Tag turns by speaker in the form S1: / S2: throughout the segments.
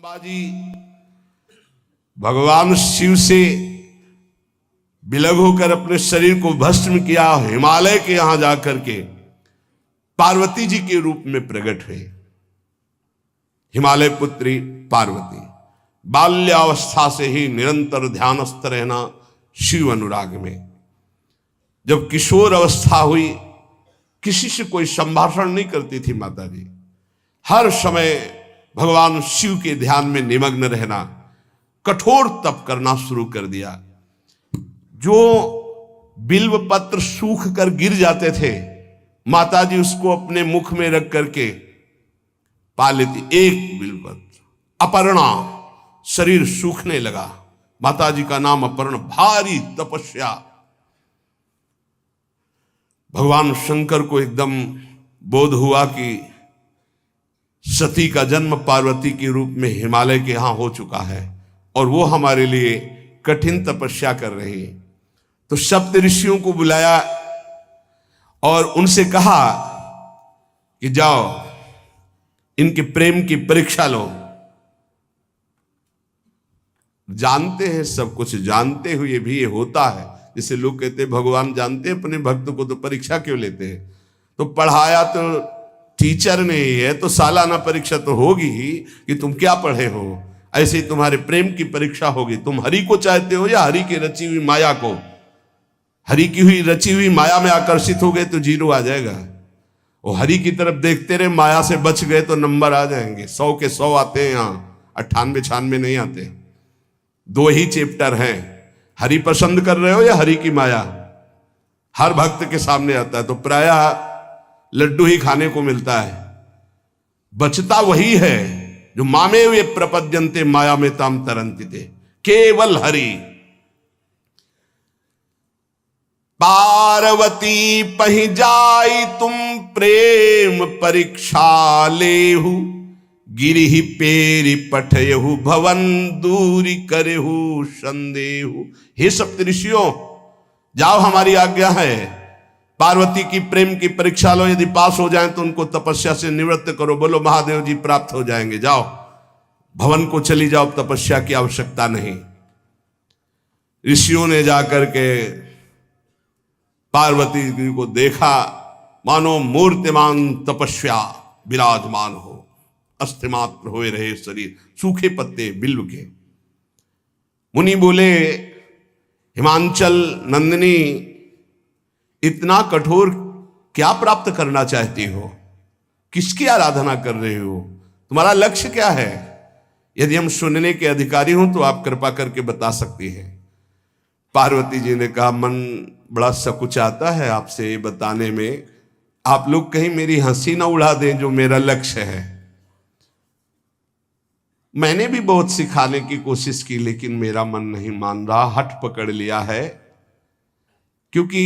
S1: जगदम्बाजी भगवान शिव से विलग होकर अपने शरीर को भस्म किया, हिमालय के यहां जाकर के पार्वती जी के रूप में प्रकट हुए। हिमालय पुत्री पार्वती बाल्यावस्था से ही निरंतर ध्यानस्थ रहना शिव अनुराग में। जब किशोर अवस्था हुई, किसी से कोई संभाषण नहीं करती थी माता जी, हर समय भगवान शिव के ध्यान में निमग्न रहना, कठोर तप करना शुरू कर दिया। जो बिल्व पत्र सूख कर गिर जाते थे, माता जी उसको अपने मुख में रख करके पा लेती। एक बिल्व पत्र, अपर्णा, शरीर सूखने लगा। माता जी का नाम अपर्णा। भारी तपस्या। भगवान शंकर को एकदम बोध हुआ कि सती का जन्म पार्वती के रूप में हिमालय के यहां हो चुका है और वो हमारे लिए कठिन तपस्या कर रही है। तो सप्त ऋषियों को बुलाया और उनसे कहा कि जाओ इनके प्रेम की परीक्षा लो। जानते हैं, सब कुछ जानते हुए भी ये होता है। जैसे लोग कहते हैं भगवान जानते हैं अपने भक्त को, तो परीक्षा क्यों लेते हैं? तो पढ़ाया तो टीचर ने ही है, तो सालाना परीक्षा तो होगी ही कि तुम क्या पढ़े हो। ऐसे ही तुम्हारे प्रेम की परीक्षा होगी। तुम हरि को चाहते हो या हरि की रची हुई माया को? हरि की हुई रची हुई माया में आकर्षित हो गए तो जीरो आ जाएगा। वो हरि की तरफ देखते रहे, माया से बच गए तो नंबर आ जाएंगे। 100 के 100 आते हैं, यहाँ 98-96 नहीं आते। 2 ही चैप्टर हैं, हरि पसंद कर रहे हो या हरि की माया। हर भक्त के सामने आता है तो प्रायः लड्डू ही खाने को मिलता है। बचता वही है जो मामे वे प्रपद्यन्ते माया में ताम तरंति थे, केवल हरि। पार्वती पहि जाई तुम प्रेम परीक्षा लेहु, गिरिहि पेरि पठयहु भवन दूरी करेहु संदेहु। हे सप्तऋषियों, जाओ, हमारी आज्ञा है। पार्वती की प्रेम की परीक्षा लो, यदि पास हो जाएं तो उनको तपस्या से निवृत्त करो। बोलो महादेव जी प्राप्त हो जाएंगे। जाओ भवन को चली जाओ, तपस्या की आवश्यकता नहीं। ऋषियों ने जाकर के पार्वती जी को देखा, मानो मूर्तिमान तपस्या विराजमान हो, अस्थिमात्र हुए रहे शरीर, सूखे पत्ते बिल्व के। मुनि बोले, हिमांचल नंदिनी, इतना कठोर क्या प्राप्त करना चाहती हो? किसकी आराधना कर रहे हो? तुम्हारा लक्ष्य क्या है? यदि हम सुनने के अधिकारी हों तो आप कृपा करके बता सकती हैं। पार्वती जी ने कहा, मन बड़ा सकुचाता है आपसे ये बताने में। आप लोग कहीं मेरी हंसी ना उड़ा दें जो मेरा लक्ष्य है। मैंने भी बहुत सिखाने की कोशिश की, लेकिन मेरा मन नहीं मान रहा, हठ पकड़ लिया है। क्योंकि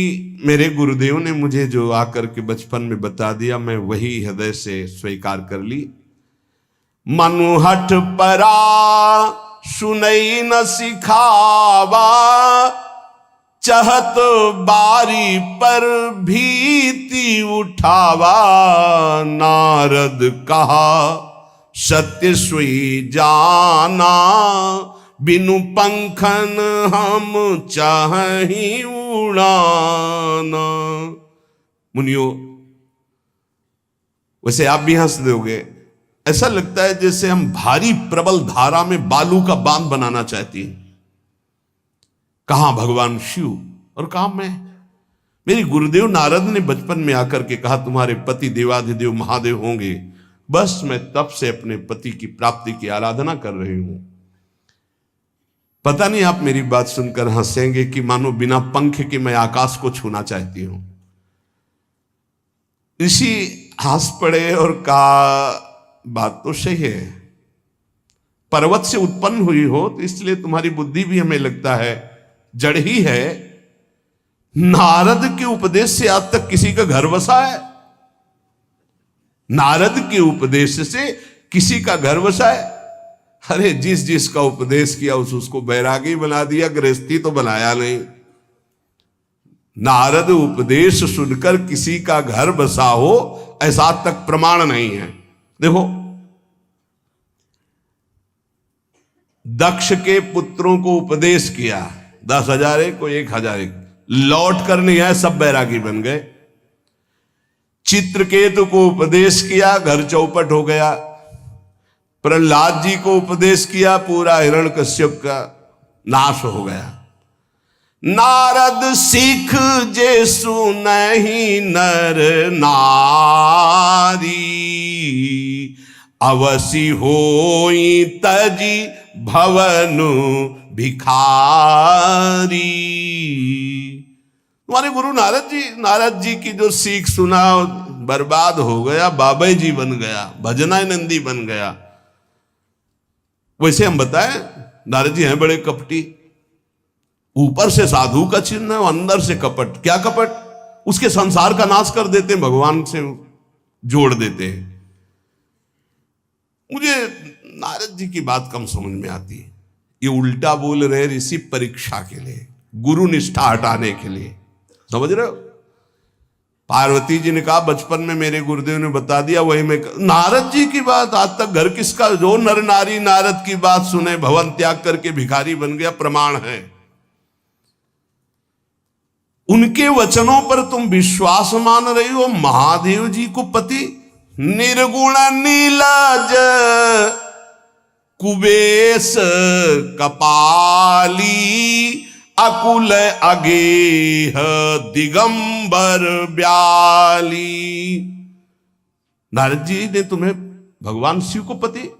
S1: मेरे गुरुदेव ने मुझे जो आकर के बचपन में बता दिया, मैं वही हृदय से स्वीकार कर ली। मनु हठ परा सुनई न सिखावा, चहत बारी पर भीति उठावा। नारद कहा सत्य सोई जाना, बिनु पंखन हम चाहि उड़ाना। मुनियों, वैसे आप भी हंस दोगे। ऐसा लगता है जैसे हम भारी प्रबल धारा में बालू का बांध बनाना चाहती हैं। कहां भगवान शिव और कहां मैं? मेरे गुरुदेव नारद ने बचपन में आकर के कहा तुम्हारे पति देवाधिदेव महादेव होंगे। बस मैं तब से अपने पति की प्राप्ति की आराधना कर रही हूं। पता नहीं आप मेरी बात सुनकर हंसेंगे कि मानो बिना पंख के मैं आकाश को छूना चाहती हूं। ऋषि हंस पड़े और कहा, बात तो सही है। पर्वत से उत्पन्न हुई हो तो इसलिए तुम्हारी बुद्धि भी हमें लगता है जड़ ही है। नारद के उपदेश से आज तक किसी का घर बसा है? नारद के उपदेश से किसी का घर बसा है? अरे जिस जिसका उपदेश किया उसको बैरागी बना दिया, गृहस्थी तो बनाया नहीं। नारद उपदेश सुनकर किसी का घर बसा हो ऐसा तक प्रमाण नहीं है। देखो दक्ष के पुत्रों को उपदेश किया, 10,000 एक को 1,000 एक, लौट कर नहीं आए, सब बैरागी बन गए। चित्रकेतु को उपदेश किया, घर चौपट हो गया। प्रहलाद जी को उपदेश किया, पूरा हिरण्यकश्यप का नाश हो गया। नारद सिख जे सुनहि नर नारी, अवसि होई तजी भवनु भिखारी। तुम्हारे गुरु नारद जी की जो सीख सुना बर्बाद हो गया, बाबा जी बन गया, भजनानंदी बन गया। वैसे हम बताएं, नारद जी हैं बड़े कपटी, ऊपर से साधु का चिन्ह है, अंदर से कपट। क्या कपट? उसके संसार का नाश कर देते हैं, भगवान से जोड़ देते हैं। मुझे नारद जी की बात कम समझ में आती है। ये उल्टा बोल रहे ऋषि परीक्षा के लिए, गुरु निष्ठा हटाने के लिए, समझ रहे हो? पार्वती जी ने कहा बचपन में मेरे गुरुदेव ने बता दिया, वही मैं। नारद जी की बात आज तक घर किसका? जो नर नारी नारद की बात सुने भवन त्याग करके भिखारी बन गया, प्रमाण है। उनके वचनों पर तुम विश्वास मान रही हो। महादेव जी को पति निर्गुण नीलाज कुबेश कपाली, अकुल अगेह दिगंबर ब्याली। नारद जी ने तुम्हें भगवान शिव को पति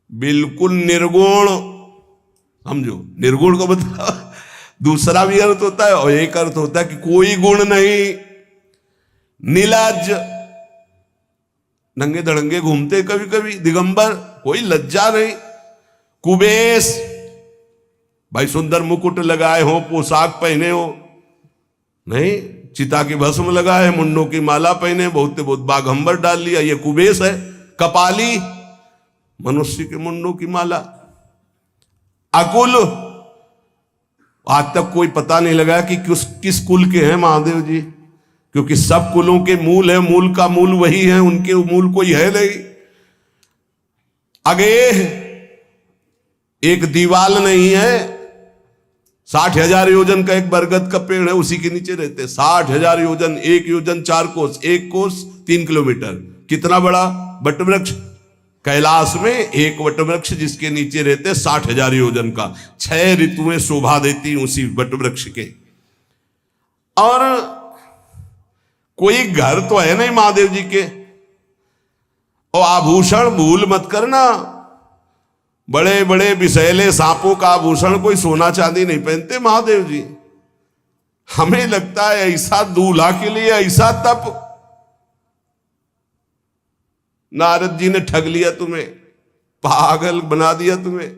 S1: बिल्कुल निर्गुण समझो। निर्गुण को बता, दूसरा भी अर्थ होता है और एक अर्थ होता है कि कोई गुण नहीं। नीलाज, नंगे धड़ंगे घूमते कभी कभी। दिगंबर, कोई लज्जा नहीं। कुबेश, भाई सुंदर मुकुट लगाए हो, पोशाक पहने हो, नहीं, चिता की भस्म लगाए, मुंडों की माला पहने, बहुत बाघंबर डाल लिया, ये कुबेश है। कपाली, मनुष्य के मुंडों की माला। अकुल, आज तक कोई पता नहीं लगा कि किस कुल के हैं महादेव जी, क्योंकि सब कुलों के मूल है, मूल का मूल वही है, उनके मूल कोई है नहीं। आगे एक दीवाल नहीं है, 60,000 योजन का एक बरगद का पेड़ है, उसी के नीचे रहते। 60,000 योजन, 1 योजन 4 कोस, 1 कोस 3 किलोमीटर। कितना बड़ा वटवृक्ष कैलाश में, एक वटवृक्ष जिसके नीचे रहते 60,000 योजन का। 6 ऋतुएं शोभा देती उसी वटवृक्ष के। और कोई घर तो है नहीं महादेव जी के। और आभूषण भूल मत करना, बड़े बड़े विषैले सांपों का आभूषण कोई सोना चांदी नहीं पहनते महादेव जी। हमें लगता है ऐसा दूल्हा के लिए ऐसा तप। नारद जी ने ठग लिया तुम्हें, पागल बना दिया तुम्हें।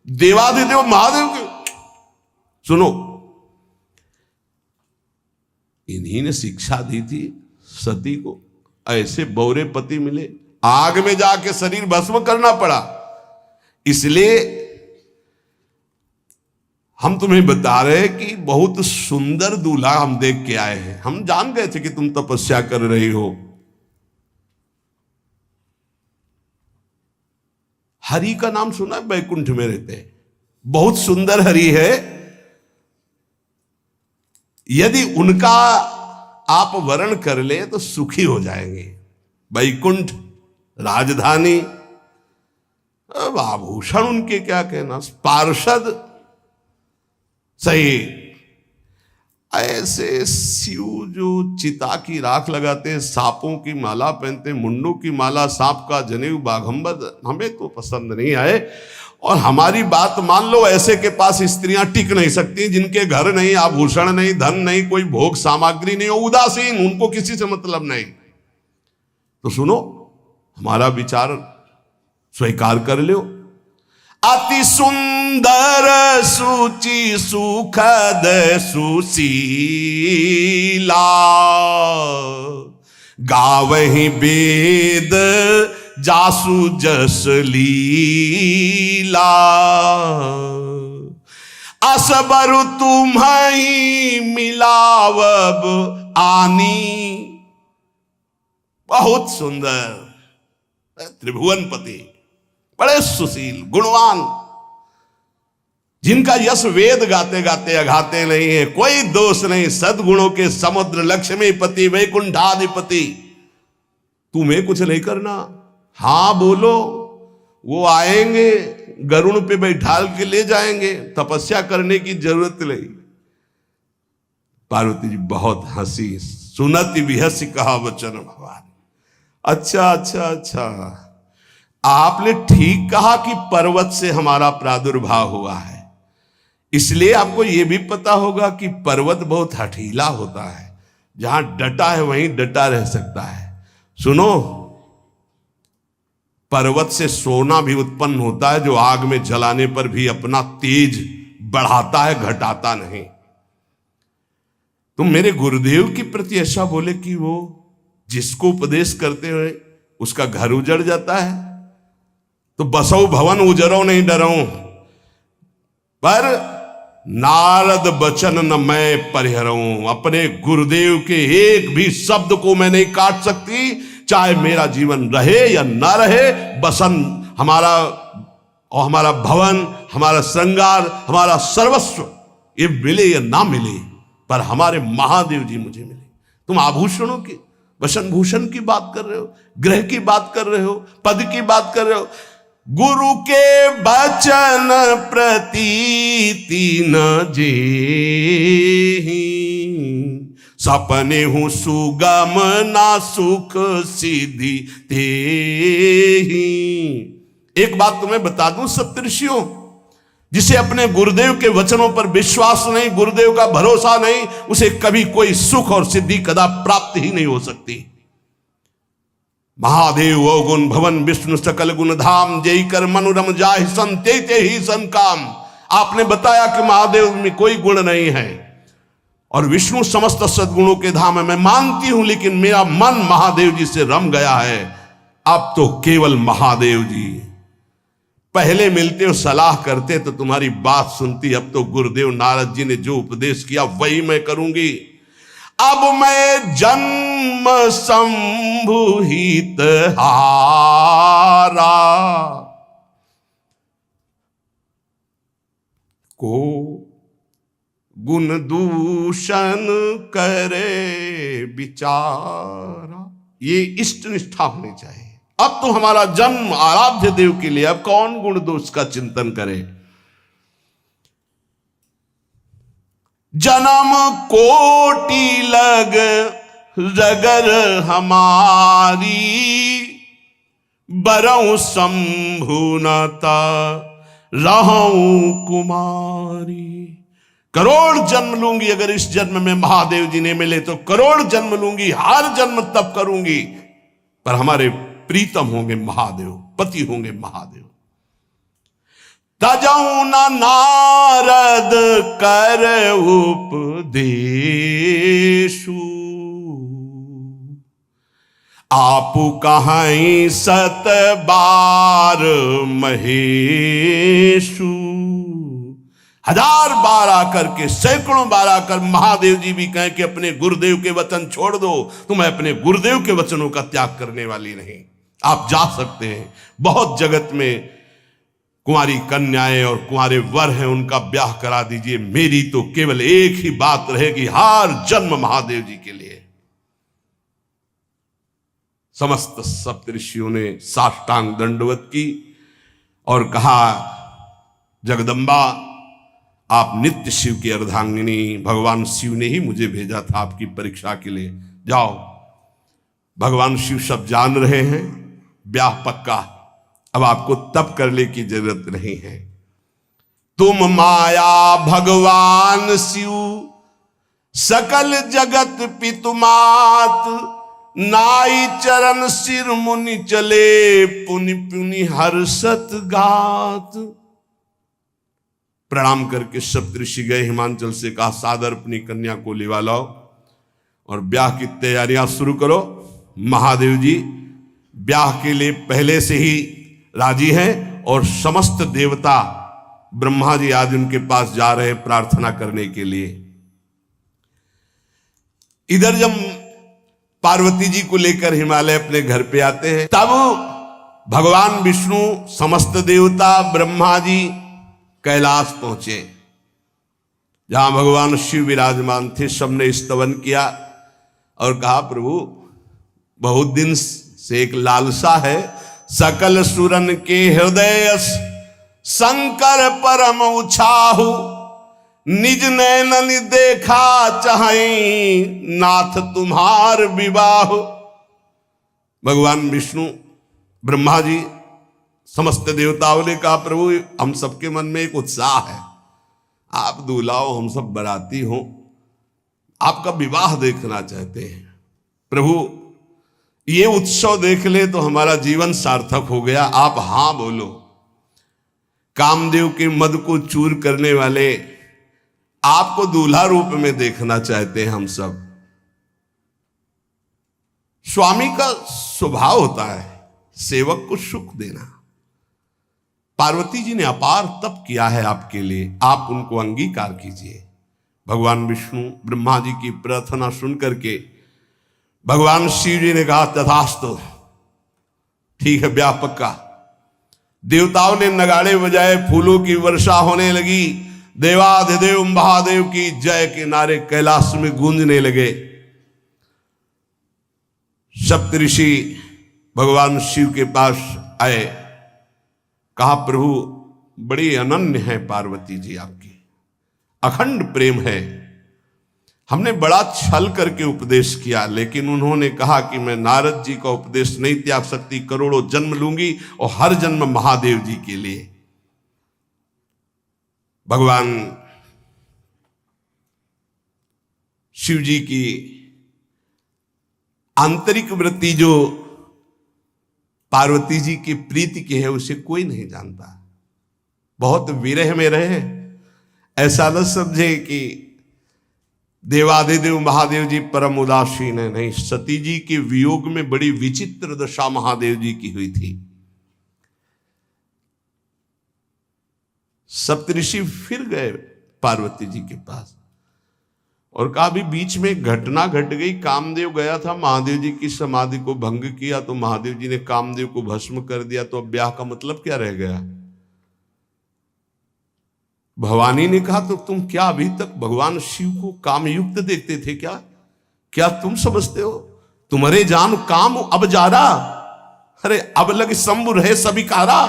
S1: देवाधिदेव महादेव के सुनो, इन्हीं ने शिक्षा दी थी सती को। ऐसे बौरे पति मिले, आग में जाके शरीर भस्म करना पड़ा। इसलिए हम तुम्हें बता रहे हैं कि बहुत सुंदर दूल्हा हम देख के आए हैं। हम जान गए थे कि तुम तपस्या कर रही हो। हरि का नाम सुना? बैकुंठ में रहते हैं, बहुत सुंदर हरि है। यदि उनका आप वर्ण कर ले तो सुखी हो जाएंगे। बैकुंठ राजधानी, अब आभूषण उनके क्या कहना, पार्षद सही। ऐसे शिव जो चिता की राख लगाते हैं, सांपों की माला पहनते हैं, मुंडों की माला, सांप का जनेऊ, बाघंबर, हमें तो पसंद नहीं आए। और हमारी बात मान लो, ऐसे के पास स्त्रियां टिक नहीं सकती जिनके घर नहीं, आभूषण नहीं, धन नहीं, कोई भोग सामग्री नहीं, उदासीन, उनको किसी से मतलब नहीं। तो सुनो, हमारा विचार स्वीकार कर लो। अति सुंदर सुचि सुखद सुशीला, गावहि वेद जासु जस लीला, असबर तुम्हि मिलावब आनी। बहुत सुंदर त्रिभुवनपति, बड़े सुशील, गुणवान, जिनका यश वेद गाते गाते अघाते नहीं है, कोई दोष नहीं, सद्गुणों के समुद्र, लक्ष्मीपति वैकुंठाधिपति। तुम्हें कुछ नहीं करना, हां बोलो, वो आएंगे, गरुड़ पे बैठाल के ले जाएंगे, तपस्या करने की जरूरत नहीं। पार्वती जी बहुत हंसी, सुनति बिहसी कहा वचन भगवान। अच्छा अच्छा अच्छा, आपने ठीक कहा कि पर्वत से हमारा प्रादुर्भाव हुआ है, इसलिए आपको यह भी पता होगा कि पर्वत बहुत हठीला होता है, जहां डटा है वहीं डटा रह सकता है। सुनो, पर्वत से सोना भी उत्पन्न होता है, जो आग में जलाने पर भी अपना तेज बढ़ाता है, घटाता नहीं। तुम मेरे गुरुदेव के प्रति ऐसा बोले कि वो जिसको उपदेश करते हुए उसका घर उजड़ जाता है, तो बसो भवन उजरो नहीं डरो, पर नारद बचन न मैं परिहरऊं। अपने गुरुदेव के एक भी शब्द को मैं नहीं काट सकती, चाहे मेरा जीवन रहे या ना रहे। बसन हमारा और हमारा भवन, हमारा श्रृंगार, हमारा सर्वस्व, ये मिले या ना मिले, पर हमारे महादेव जी मुझे मिले। तुम आभूषणों की, वसन भूषण की बात कर रहे हो, ग्रह की बात कर रहे हो, पद की बात कर रहे हो। गुरु के बचन प्रतीति न जेहि, सपने हूं सुगम ना सुख सिद्धि तेहि। एक बात तुम्हें बता दूं सप्तऋषियों, जिसे अपने गुरुदेव के वचनों पर विश्वास नहीं, गुरुदेव का भरोसा नहीं, उसे कभी कोई सुख और सिद्धि कदा प्राप्त ही नहीं हो सकती। महादेव वो गुण भवन विष्णु सकल गुण धाम, जय कर मनुरम जाहि संते ते ही सन काम। आपने बताया कि महादेव में कोई गुण नहीं है और विष्णु समस्त सद्गुणों के धाम है, मैं मानती हूं, लेकिन मेरा मन महादेव जी से रम गया है। अब तो केवल महादेव जी, पहले मिलते हो सलाह करते तो तुम्हारी बात सुनती, अब तो गुरुदेव नारद जी ने जो उपदेश किया वही मैं करूंगी। अब मैं जन्म संभुहित हारा, को गुण दूषण करे विचारा। ये इष्ट निष्ठा होनी चाहिए। अब तो हमारा जन्म आराध्य देव के लिए, अब कौन गुण दोष का चिंतन करे। जन्म कोटि लग रगर हमारी, बरऊं शंभुनता रहूं कुमारी। करोड़ जन्म लूंगी, अगर इस जन्म में महादेव जी ने मिले तो करोड़ जन्म लूंगी, हर जन्म तप करूंगी, पर हमारे प्रीतम होंगे महादेव, पति होंगे महादेव। तजऊ न नारद कर उपदेशु, आपु कहीं सत बार महेशु। हजार बार आकर के, सैकड़ों बार आकर महादेव जी भी कहें कि अपने गुरुदेव के वचन छोड़ दो, तो मैं अपने गुरुदेव के वचनों का त्याग करने वाली नहीं। आप जा सकते हैं, बहुत जगत में कुंवारी कन्याएं और कुंवारे वर हैं, उनका ब्याह करा दीजिए। मेरी तो केवल एक ही बात रहेगी, हर जन्म महादेव जी के लिए। समस्त सप्तऋषियों ने साष्टांग दंडवत की और कहा, जगदम्बा आप नित्य शिव की अर्धांगिनी, भगवान शिव ने ही मुझे भेजा था आपकी परीक्षा के लिए। जाओ, भगवान शिव सब जान रहे हैं, ब्याह पक्का, अब आपको तप करने की जरूरत नहीं है। तुम माया भगवान शिव, सकल जगत पितुमात, नाई चरण सिर मुनि चले, पुनि पुनि हर्षत गात। प्रणाम करके सप्तऋषि गए, हिमांचल से कहा, सादर अपनी कन्या को लिवा लाओ और ब्याह की तैयारियां शुरू करो। महादेव जी ब्याह के लिए पहले से ही राजी हैं और समस्त देवता ब्रह्मा जी आदि उनके पास जा रहे हैं प्रार्थना करने के लिए। इधर जब पार्वती जी को लेकर हिमालय अपने घर पे आते हैं, तब भगवान विष्णु, समस्त देवता, ब्रह्मा जी कैलाश पहुंचे, जहां भगवान शिव विराजमान थे। सबने स्तवन किया और कहा, प्रभु बहुत दिन से एक लालसा है, सकल सुरन के हृदय शंकर परम उछाहु, निज नैनन देखा चाहे नाथ तुम्हार विवाह। भगवान विष्णु, ब्रह्मा जी, समस्त देवताओं ने कहा, प्रभु हम सबके मन में एक उत्साह है, आप दूल्हा हो, हम सब बराती हो, आपका विवाह देखना चाहते हैं। प्रभु ये उत्सव देख ले तो हमारा जीवन सार्थक हो गया, आप हां बोलो। कामदेव के मद को चूर करने वाले आपको दूल्हा रूप में देखना चाहते हैं हम सब। स्वामी का स्वभाव होता है सेवक को सुख देना। पार्वती जी ने अपार तप किया है आपके लिए, आप उनको अंगीकार कीजिए। भगवान विष्णु ब्रह्मा जी की प्रार्थना सुन करके भगवान शिव जी ने कहा, तथास्तु, ठीक है, ब्याह पक्का। देवताओं ने नगाड़े बजाए, फूलों की वर्षा होने लगी, देवाधिदेव महादेव की जय के नारे कैलाश में गूंजने लगे। सप्तऋषि भगवान शिव के पास आए, कहा, प्रभु बड़ी अनन्य है पार्वती जी आपकी, अखंड प्रेम है। हमने बड़ा छल करके उपदेश किया, लेकिन उन्होंने कहा कि मैं नारद जी का उपदेश नहीं त्याग सकती, करोड़ों जन्म लूंगी और हर जन्म महादेव जी के लिए। भगवान शिव जी की आंतरिक वृत्ति जो पार्वती जी की प्रीति की है उसे कोई नहीं जानता। बहुत विरह में रहे, ऐसा न समझे कि देवादिदेव महादेव जी परम उदासीन है, नहीं, सती जी के वियोग में बड़ी विचित्र दशा महादेव जी की हुई थी। सप्तऋषि फिर गए पार्वती जी के पास और कहा, भी बीच में घटना घट गई, कामदेव गया था महादेव जी की समाधि को भंग किया, तो महादेव जी ने कामदेव को भस्म कर दिया, तो अब ब्याह का मतलब क्या रह गया। भवानी ने कहा, तो तुम क्या अभी तक भगवान शिव को कामयुक्त देखते थे क्या? क्या तुम समझते हो तुम्हारे जान काम अब जा रहा? अरे अब लग शंभु रहे सबिकारा।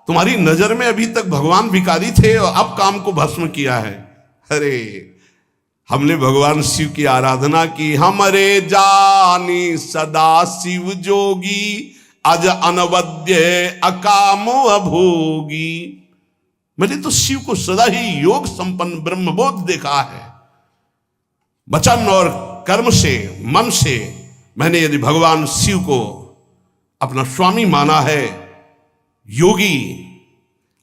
S1: तुम्हारी नजर में अभी तक भगवान भिखारी थे और अब काम को भस्म किया है। अरे हमने भगवान शिव की आराधना की, हमरे जानी सदा शिव जोगी, अज अनवद्य अकामो अभोगी। मैंने तो शिव को सदा ही योग संपन्न ब्रह्मबोध देखा है। वचन और कर्म से, मन से मैंने यदि भगवान शिव को अपना स्वामी माना है, योगी,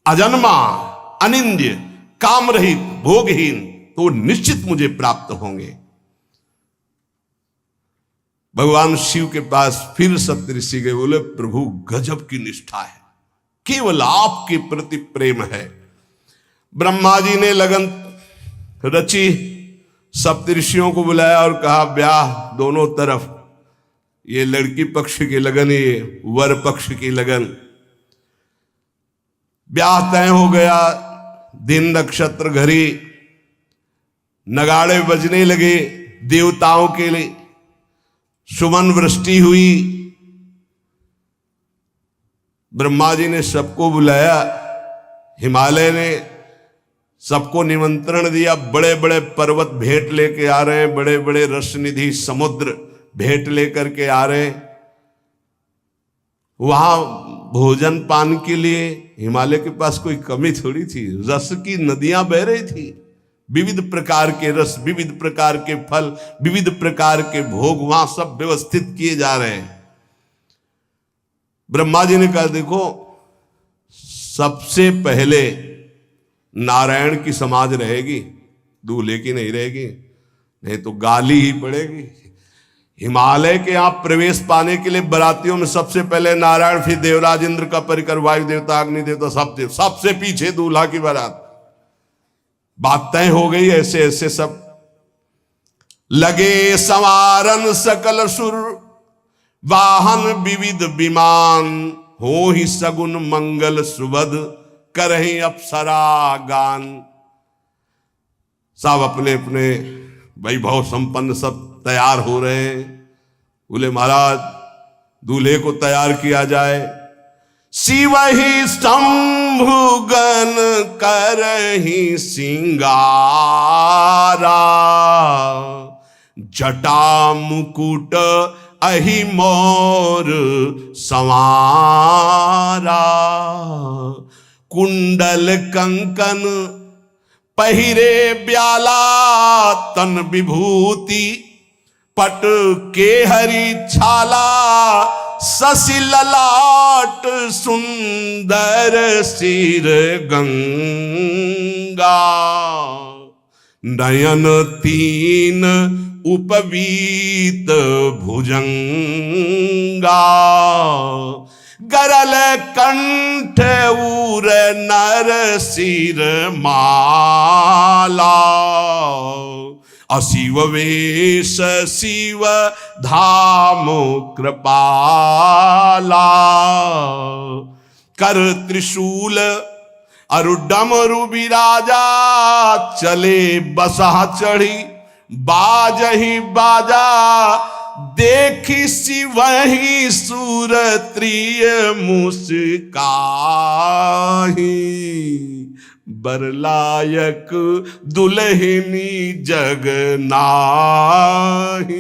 S1: अजन्मा, अनिंद्य, काम रहित, भोगहीन, तो निश्चित मुझे प्राप्त होंगे। भगवान शिव के पास फिर सप्तऋषि गए, बोले, प्रभु गजब की निष्ठा है, केवल आपके प्रति प्रेम है। ब्रह्मा जी ने लगन रची, सप्तऋषियों को बुलाया और कहा, ब्याह दोनों तरफ, ये लड़की पक्ष की लगन, ये वर पक्ष की लगन। ब्याह तय हो गया, दिन नक्षत्र घड़ी, नगाड़े बजने लगे देवताओं के लिए, सुमन वृष्टि हुई। ब्रह्मा जी ने सबको बुलाया, हिमालय ने सबको निमंत्रण दिया, बड़े बड़े पर्वत भेंट लेके आ रहे हैं, बड़े बड़े रसनिधि समुद्र भेंट लेकर के आ रहे हैं। वहां भोजन पान के लिए हिमालय के पास कोई कमी थोड़ी थी, रस की नदियां बह रही थी, विविध प्रकार के रस, विविध प्रकार के फल, विविध प्रकार के भोग वहां सब व्यवस्थित किए जा रहे हैं। ब्रह्मा जी ने कहा, देखो सबसे पहले नारायण की समाज रहेगी, दूल्हे की नहीं रहेगी, नहीं तो गाली ही पड़ेगी। हिमालय के यहां प्रवेश पाने के लिए बरातियों में सबसे पहले नारायण, फिर देवराज इंद्र का परिकर, वायु देवता, अग्नि देवता, सबसे पीछे दूल्हा की बारात। बात तय हो गई। ऐसे ऐसे सब लगे संवारन सकल सुर, वाहन विविध विमान, हो ही सगुन मंगल सुबद, करहीं अप्सरा गान। सब अपने अपने वैभव संपन्न सब तैयार हो रहे हैं। बोले महाराज दूल्हे को तैयार किया जाए। शिव ही शंभुगन करहीं सिंगारा, जटा मुकुट अहि मोर संवारा। कुंडल कंकन पहिरे ब्याला, तन विभूति पट के हरि छाला। शशि ललाट सुंदर सिर गंगा, नयन तीन उपवीत भुजंगा। गरल कंठ उर नर सिर माला। अशिव वेश शिव धाम कृपाला। कर त्रिशूल अरु डमरु विराजा, चले बसहा चढ़ी बाजही बाजा। देखी शिवहि सुरत्रिय मुस्काही, बरलायक दुल्हनी जग नाहीं।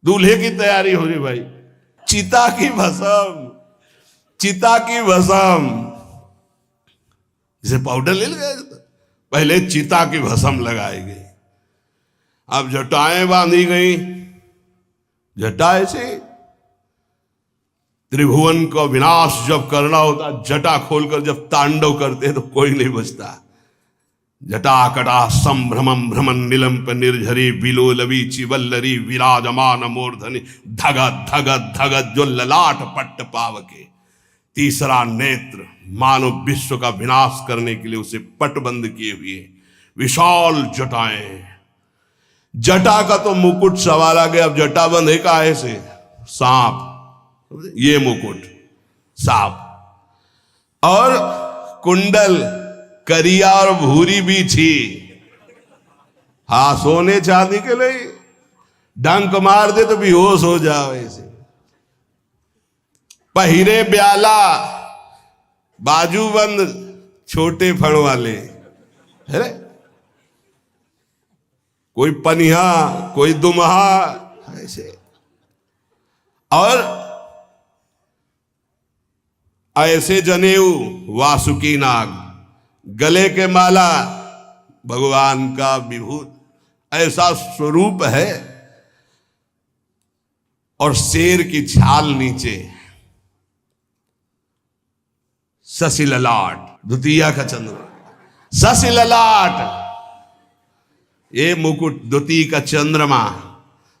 S1: दूल्हे की तैयारी हो रही भाई। चिता की भस्म, चिता की भस्म, जैसे पाउडर ले गए पहले चिता की भस्म लगाई गई। अब जटाएं बांधी गई। जटाएं से त्रिभुवन का विनाश जब करना होता, जटा खोलकर जब तांडव करते तो कोई नहीं बचता। जटाकटा संभ्रमं भ्रमण निलंप निर्झरी, विलोलवी चिवल्लरी विराजमान मूर्धनि। धगत धगत धगत जो ललाट पट्ट पावके। तीसरा नेत्र मानव विश्व का विनाश करने के लिए उसे पटबंद किए हुए विशाल जटाएं। जटा का तो मुकुट सवार आ गया। अब जटा बंद है काहे से? सांप। ये मुकुट सांप। और कुंडल करिया और भूरी भी थी। हाँ, सोने चांदी के लिए डंक मार दे तो बेहोश हो जाओ ऐसे। पहिरे ब्याला, बाजूबंद छोटे फण वाले है। कोई पनिहा, कोई दुमहा ऐसे। और ऐसे जनेऊ वासुकी नाग, गले के माला भगवान का विभूत, ऐसा स्वरूप है। और शेर की छाल नीचे, शशि ललाट, द्वितीया का चंद्र, शशि ललाट, ये मुकुट द्वितीय का चंद्रमा।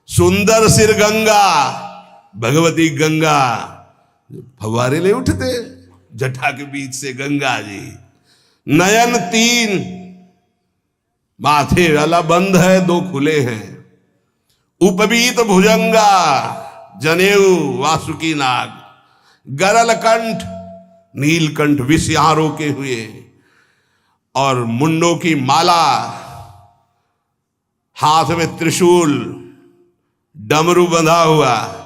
S1: सुंदर सिर गंगा, भगवती गंगा। फवारे ले उठते जटा के बीच से गंगा जी। नयन तीन, माथे वाला बंद है, दो खुले हैं। उपवीत भुजंगा, जनेऊ वासुकी नाग। गरल कंठ, नीलकंठ विष यहां रोके हुए। और मुंडों की माला, हाथ में त्रिशूल, डमरू बंधा हुआ,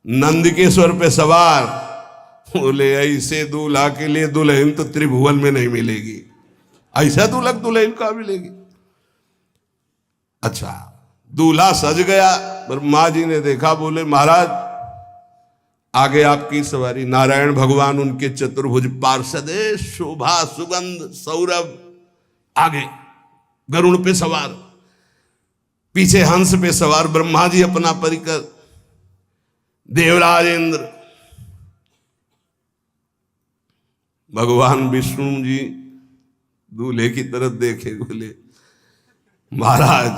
S1: नंदकेश्वर पे सवार। बोले ऐसे दूल्हा के लिए दुल्हन तो त्रिभुवन में नहीं मिलेगी। ऐसा दूल्हा दुल्हन का मिलेगी। अच्छा, दूल्हा सज गया। ब्रह्मा जी ने देखा, बोले महाराज आगे आपकी सवारी। नारायण भगवान उनके चतुर्भुज पार्षद, शोभा सुगंध सौरभ। आगे गरुड़ पे सवार, पीछे हंस पे सवार ब्रह्मा जी अपना परिकर। देवराज इंद्र, भगवान विष्णु जी दूल्हे की तरफ देखे, बोले महाराज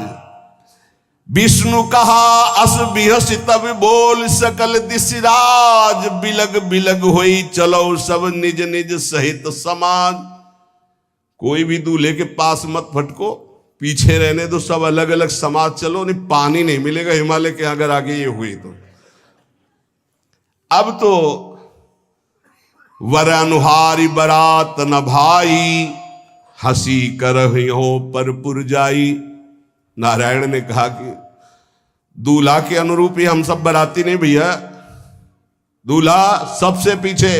S1: विष्णु कहा अस बिहस तब बोल सकल दिशराज। बिलग बिलग होई चलो सब निज निज सहित समाज। कोई भी दूल्हे के पास मत फटको, पीछे रहने दो, सब अलग अलग समाज चलो। नहीं, पानी नहीं मिलेगा हिमालय के अगर आगे ये हुई तो। अब तो वर अनुहारी बरात न भाई, हंसी करहियो पर पुरजाई। नारायण ने कहा कि दूल्हा के अनुरूप ही हम सब बराती नहीं भैया, दूल्हा सबसे पीछे,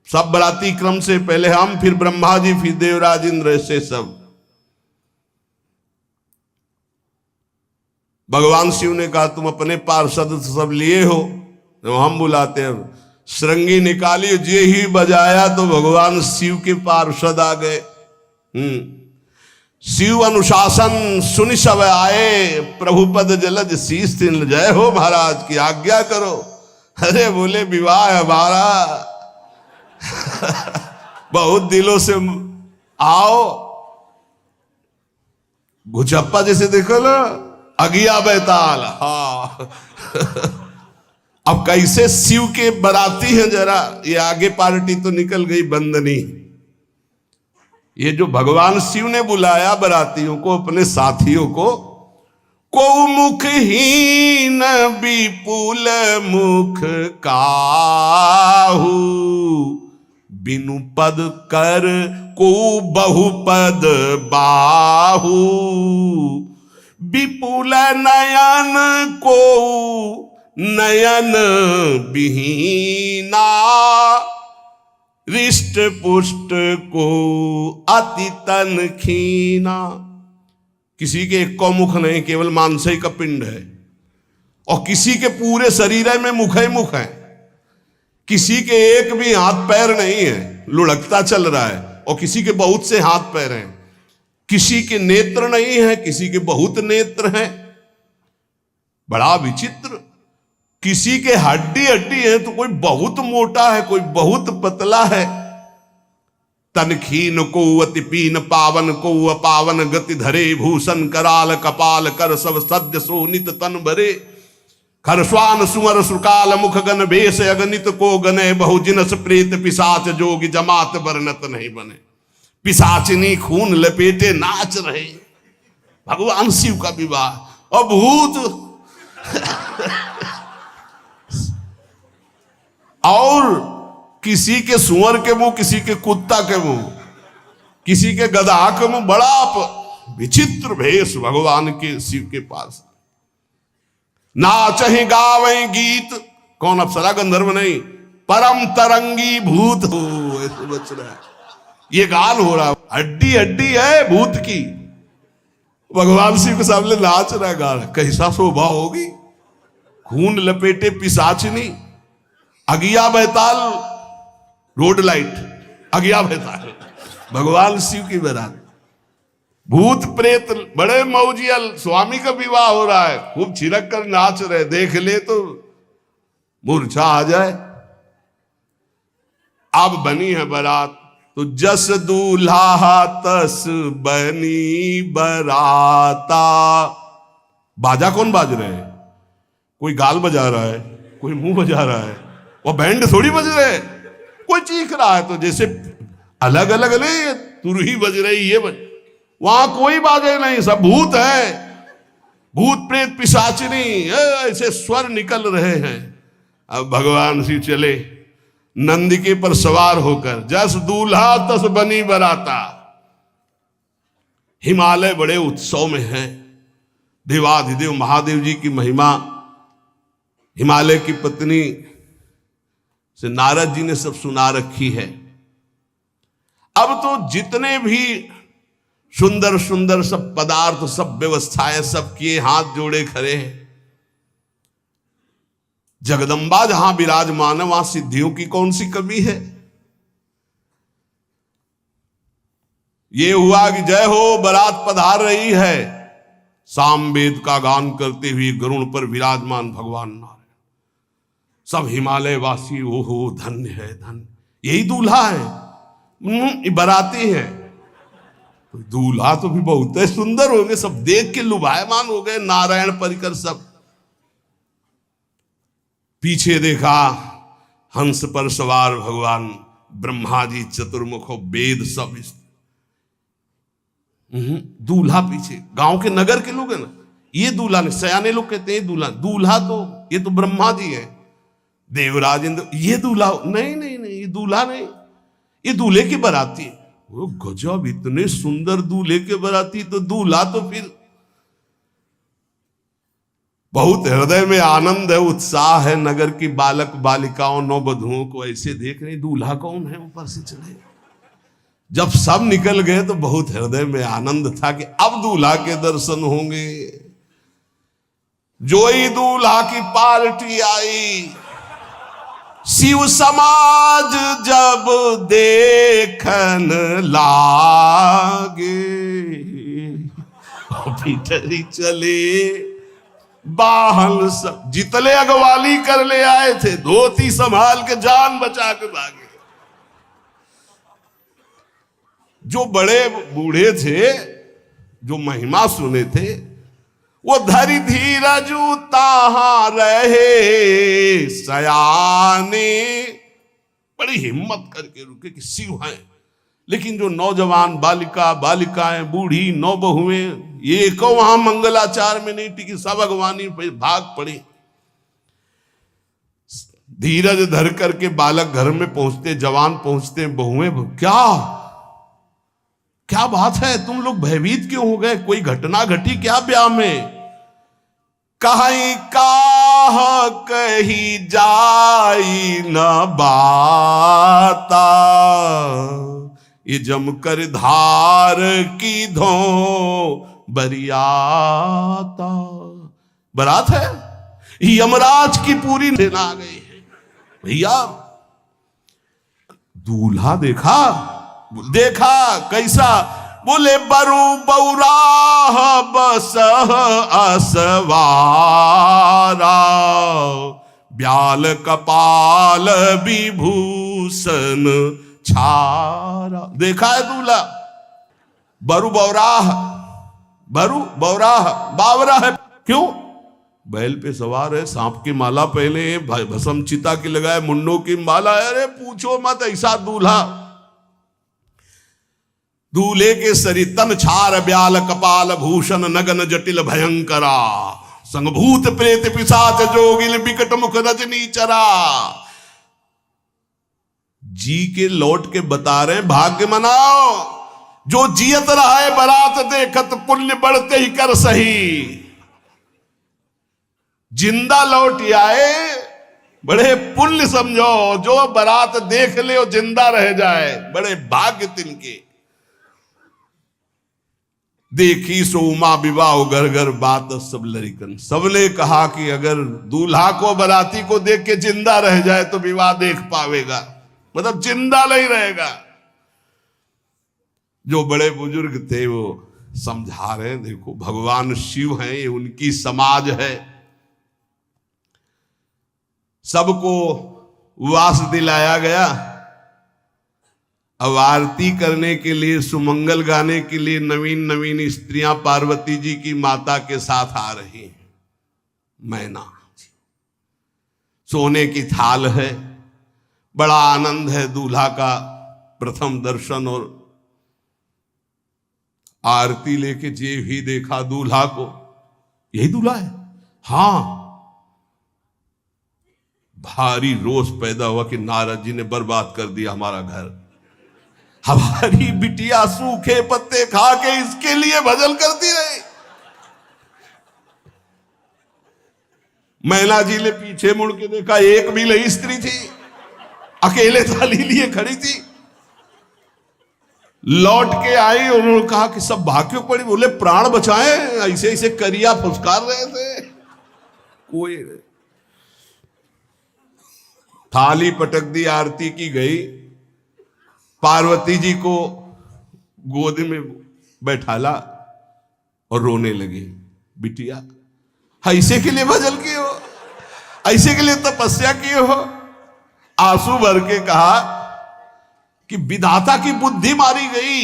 S1: सब बराती क्रम से पहले हम, फिर ब्रह्मा जी, फिर देवराज इंद्र, से सब। भगवान शिव ने कहा तुम अपने पार्षद सब लिए हो, तो हम बुलाते हैं। श्रृंगी निकाली, जे ही बजाया तो भगवान शिव के पार्षद आ गए। शिव अनुशासन सुनि सब आए, प्रभुपद जलज शीस तिन, जय हो महाराज की आज्ञा करो। अरे बोले विवाह हमारा बहुत दिलों से आओ। घुचप्पा जैसे देखो ना, अगिया बैताल। हाँ अब कैसे शिव के बराती हैं, जरा ये आगे पार्टी तो निकल गई बंदनी। ये जो भगवान शिव ने बुलाया बरातियों को, अपने साथियों को मुखहीन विपुल मुख काहू, बिनु पद कर को बहुपद बाहू, विपुल नयन को नयन विहीना, रिष्ट पुष्ट को अति तन खीना। किसी के एक को मुख नहीं, केवल मांसई का पिंड है, और किसी के पूरे शरीर में मुख ही मुख है। किसी के एक भी हाथ पैर नहीं है, लुढ़कता चल रहा है, और किसी के बहुत से हाथ पैर हैं। किसी के नेत्र नहीं है, किसी के बहुत नेत्र हैं। बड़ा विचित्र। किसी के हड्डी हड्डी है तो कोई बहुत मोटा है, कोई बहुत पतला है। तनखीन को अति पीन, पावन को अपावन, गति धरे भूषण कराल कपाल, कर सब सद्य सोनित तन भरे। खरस्वान सुमर सुकाल मुख गण भेष, अगणित को गने बहु जिनस प्रेत पिशाच, जोगी जमात बरनत नहीं बने। पिशाचिनी खून लपेटे नाच रहे, भगवान शिव का विवाह। और भूत और किसी के सुअर के मुंह, किसी के कुत्ता के मुंह, किसी के गधा के मुंह। बड़ा विचित्र भेष भगवान के शिव के पास। नाचहि गावे गीत, कौन अप्सरा गंधर्व नहीं, परम तरंगी भूत हो, ऐसे बच रहा है। ये गान हो रहा, हड्डी हड्डी है भूत की, भगवान शिव के सामने नाच रहा है, गा रहा। कैसा शोभा होगी। खून लपेटे पिशाचिनी, अगिया बैताल, रोड लाइट, अगिया बैताल, भगवान शिव की बारात। भूत प्रेत बड़े मौजियल, स्वामी का विवाह हो रहा है, खूब छिड़क कर नाच रहे, देख ले तो मूर्छा आ जाए। अब बनी है बारात, तो जस दूल्हा तस बनी बराता। बाजा कौन बाज रहे हैं? कोई गाल बजा रहा है, कोई मुंह बजा रहा है, वो बैंड थोड़ी बज रहे। कोई चीख रहा है तो जैसे अलग अलग नहीं, तुरही बज रही, ये बज, वहां कोई बाजे नहीं, सब भूत है। भूत प्रेत पिशाचिनी ऐसे स्वर निकल रहे हैं। अब भगवान शिव चले नंदिके पर सवार होकर, जस दूल्हा तस बनी बराता। हिमालय बड़े उत्सव में है। देवाधिदेव महादेव जी की महिमा हिमालय की पत्नी से नारद जी ने सब सुना रखी है। अब तो जितने भी सुंदर सुंदर सब पदार्थ, सब व्यवस्थाएं, सब किए, हाथ जोड़े खड़े हैं। जगदम्बा जहां विराजमान है, वहां सिद्धियों की कौन सी कमी है। ये हुआ कि जय हो बारात पधार रही है, सामवेद का गान करते हुए गरुड़ पर विराजमान भगवान नारायण। सब हिमालय वासी ओहो धन्य है, धन्य, यही दूल्हा है, बाराती है। दूल्हा तो भी बहुत सुंदर हो गए, सब देख के लुभायमान हो गए, नारायण परिकर सब। पीछे देखा हंस पर सवार भगवान ब्रह्मा जी, चतुर्मुख, वेद सब। दूल्हा पीछे, गांव के नगर के लोग है ना, ये दूल्हा नहीं, सयाने लोग कहते हैं दूल्हा। दूल्हा तो ये तो ब्रह्मा जी है, देवराज इंद्र, ये दूल्हा? नहीं नहीं नहीं, ये दूल्हा नहीं, ये दूल्हे की बाराती है। वो गजब, इतने सुंदर दूल्हे के बाराती, तो दूल्हा तो फिर बहुत हृदय में आनंद है, उत्साह है। नगर की बालक बालिकाओं नौवधुओं को ऐसे देख रहे, दूल्हा कौन है ऊपर से चले। जब सब निकल गए तो बहुत हृदय में आनंद था कि अब दूल्हा के दर्शन होंगे। जोई दूल्हा की पार्टी आई, शिव समाज जब देखन लागे, भीतरी चले बाहन सब, जितने अगवाली कर ले आए थे धोती संभाल के जान बचा के भागे। जो बड़े बूढ़े थे, जो महिमा सुने थे, वो धरि धीरज ताहा रहे सयाने, बड़ी हिम्मत करके रुके कि शिव हैं। लेकिन जो नौजवान बालिकाएं, बूढ़ी नौबहुएं, ये को वहां मंगलाचार में नहीं टिकी, सब अगवानी पे भाग पड़ी। धीरज धर करके बालक घर में पहुंचते, जवान पहुंचते, बहुएं, क्या बात है, तुम लोग भयभीत क्यों हो गए? कोई घटना घटी क्या ब्याह में? कहीं काह कही जाई न बाता, ये जमकर धार की धो बरियाता। बारात है, यमराज की पूरी सेना आ गई है। भैया दूल्हा देखा कैसा? बोले बरु बौराह बस असवारा, ब्याल कपाल विभूषण छारा। देखा है दूल्हा? बरु बौराह, बावरा है। क्यों? बैल पे सवार है, सांप की माला पहने, भस्म चिता की लगाए, मुंडों की माला। अरे पूछो मत, ऐसा दूल्हा। दूल्हे के शरीर तन छार ब्याल कपाल भूषण नगन जटिल भयंकरा, संगभूत प्रेत पिशाच जोगिल बिकट मुख रजनी चरा। जी के लौट के बता रहे, भाग्य मनाओ, जो जियत रहा है बारात देखत, पुण्य बढ़ते ही कर सही। जिंदा लौट आए, बड़े पुण्य समझो। जो बारात देख ले वो जिंदा रह जाए, बड़े भाग्य तिनके। देखी सो उमा विवाह घर घर बात सब लरिकन। सबने कहा कि अगर दूल्हा को बाराती को देख के जिंदा रह जाए तो विवाह देख पावेगा, मतलब जिंदा नहीं रहेगा। जो बड़े बुजुर्ग थे वो समझा रहे, देखो भगवान शिव हैं, ये उनकी समाज है। सबको वास दिलाया गया। अब आरती करने के लिए, सुमंगल गाने के लिए नवीन नवीन स्त्रियां पार्वती जी की माता के साथ आ रही हैं। मैना सोने की थाल है, बड़ा आनंद है। दूल्हा का प्रथम दर्शन और आरती लेके जे भी देखा दूल्हा को, यही दूल्हा है। हां, भारी रोष पैदा हुआ कि नारद जी ने बर्बाद कर दिया हमारा घर। हमारी बिटिया सूखे पत्ते खा के इसके लिए भजन करती रही। मैना जी ने पीछे मुड़ के देखा, एक भी नहीं स्त्री थी, अकेले थाली लिए खड़ी थी। लौट के आई, उन्होंने कहा कि सब भाग्यों पड़ी। बोले प्राण बचाए, ऐसे ऐसे करिया फुसकार रहे थे। कोई थाली पटक दी, आरती की गई। पार्वती जी को गोद में बैठाला और रोने लगी। बिटिया ऐसे के लिए भजन किए हो, ऐसे के लिए तपस्या किए हो? आंसू भर के कहा कि विधाता की बुद्धि मारी गई।